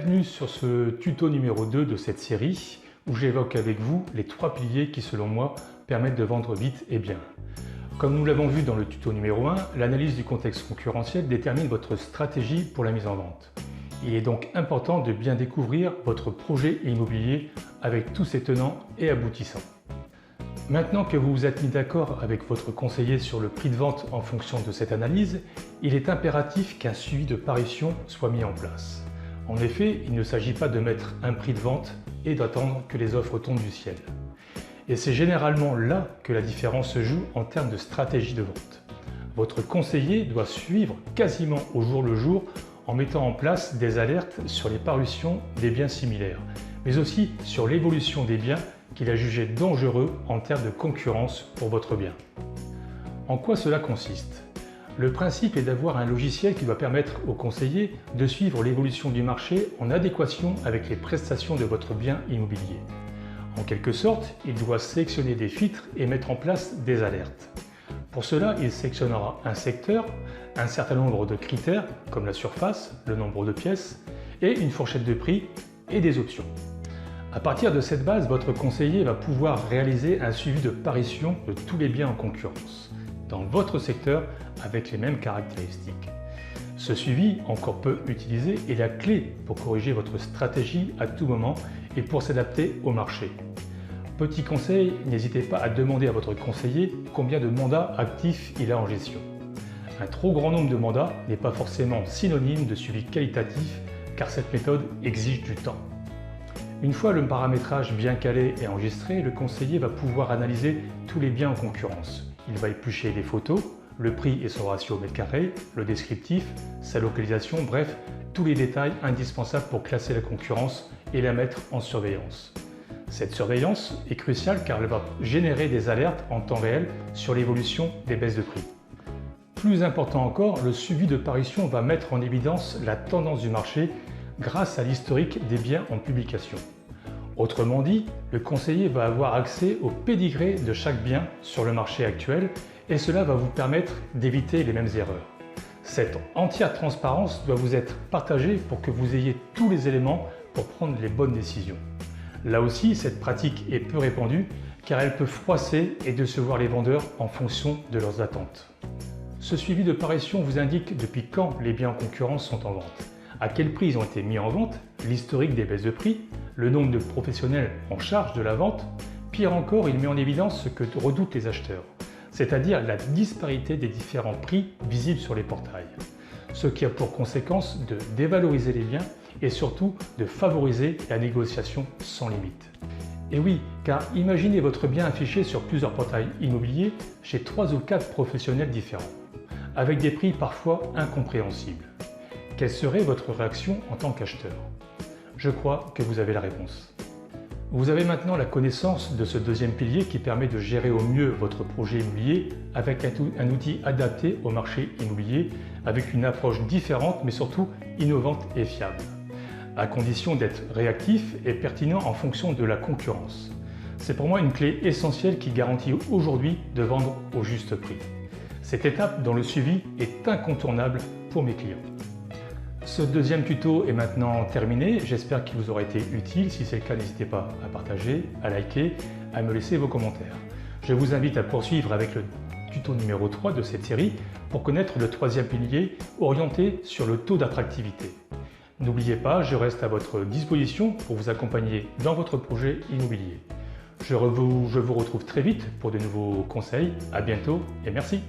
Bienvenue sur ce tuto numéro 2 de cette série où j'évoque avec vous les 3 piliers qui selon moi permettent de vendre vite et bien. Comme nous l'avons vu dans le tuto numéro 1, l'analyse du contexte concurrentiel détermine votre stratégie pour la mise en vente. Il est donc important de bien découvrir votre projet immobilier avec tous ses tenants et aboutissants. Maintenant que vous vous êtes mis d'accord avec votre conseiller sur le prix de vente en fonction de cette analyse, il est impératif qu'un suivi de parution soit mis en place. En effet, il ne s'agit pas de mettre un prix de vente et d'attendre que les offres tombent du ciel. Et c'est généralement là que la différence se joue en termes de stratégie de vente. Votre conseiller doit suivre quasiment au jour le jour en mettant en place des alertes sur les parutions des biens similaires, mais aussi sur l'évolution des biens qu'il a jugés dangereux en termes de concurrence pour votre bien. En quoi cela consiste ? Le principe est d'avoir un logiciel qui doit permettre au conseiller de suivre l'évolution du marché en adéquation avec les prestations de votre bien immobilier. En quelque sorte, il doit sélectionner des filtres et mettre en place des alertes. Pour cela, il sélectionnera un secteur, un certain nombre de critères comme la surface, le nombre de pièces et une fourchette de prix et des options. À partir de cette base, votre conseiller va pouvoir réaliser un suivi de parution de tous les biens en concurrence dans votre secteur avec les mêmes caractéristiques. Ce suivi, encore peu utilisé, est la clé pour corriger votre stratégie à tout moment et pour s'adapter au marché. Petit conseil, n'hésitez pas à demander à votre conseiller combien de mandats actifs il a en gestion. Un trop grand nombre de mandats n'est pas forcément synonyme de suivi qualitatif car cette méthode exige du temps. Une fois le paramétrage bien calé et enregistré, le conseiller va pouvoir analyser tous les biens en concurrence. Il va éplucher les photos, le prix et son ratio au mètre carré, le descriptif, sa localisation, bref, tous les détails indispensables pour classer la concurrence et la mettre en surveillance. Cette surveillance est cruciale car elle va générer des alertes en temps réel sur l'évolution des baisses de prix. Plus important encore, le suivi de parution va mettre en évidence la tendance du marché grâce à l'historique des biens en publication. Autrement dit, le conseiller va avoir accès au pédigré de chaque bien sur le marché actuel et cela va vous permettre d'éviter les mêmes erreurs. Cette entière transparence doit vous être partagée pour que vous ayez tous les éléments pour prendre les bonnes décisions. Là aussi, cette pratique est peu répandue car elle peut froisser et décevoir les vendeurs en fonction de leurs attentes. Ce suivi de parution vous indique depuis quand les biens en concurrence sont en vente, à quel prix ils ont été mis en vente, l'historique des baisses de prix, le nombre de professionnels en charge de la vente. Pire encore, il met en évidence ce que redoutent les acheteurs, c'est-à-dire la disparité des différents prix visibles sur les portails, ce qui a pour conséquence de dévaloriser les biens et surtout de favoriser la négociation sans limite. Et oui, car imaginez votre bien affiché sur plusieurs portails immobiliers chez 3 ou 4 professionnels différents, avec des prix parfois incompréhensibles. Quelle serait votre réaction en tant qu'acheteur? Je crois que vous avez la réponse. Vous avez maintenant la connaissance de ce deuxième pilier qui permet de gérer au mieux votre projet immobilier avec un outil adapté au marché immobilier, avec une approche différente mais surtout innovante et fiable, à condition d'être réactif et pertinent en fonction de la concurrence. C'est pour moi une clé essentielle qui garantit aujourd'hui de vendre au juste prix. Cette étape dans le suivi est incontournable pour mes clients. Ce deuxième tuto est maintenant terminé, j'espère qu'il vous aura été utile. Si c'est le cas, n'hésitez pas à partager, à liker, à me laisser vos commentaires. Je vous invite à poursuivre avec le tuto numéro 3 de cette série pour connaître le troisième pilier orienté sur le taux d'attractivité. N'oubliez pas, je reste à votre disposition pour vous accompagner dans votre projet immobilier. Je vous retrouve très vite pour de nouveaux conseils. À bientôt et merci.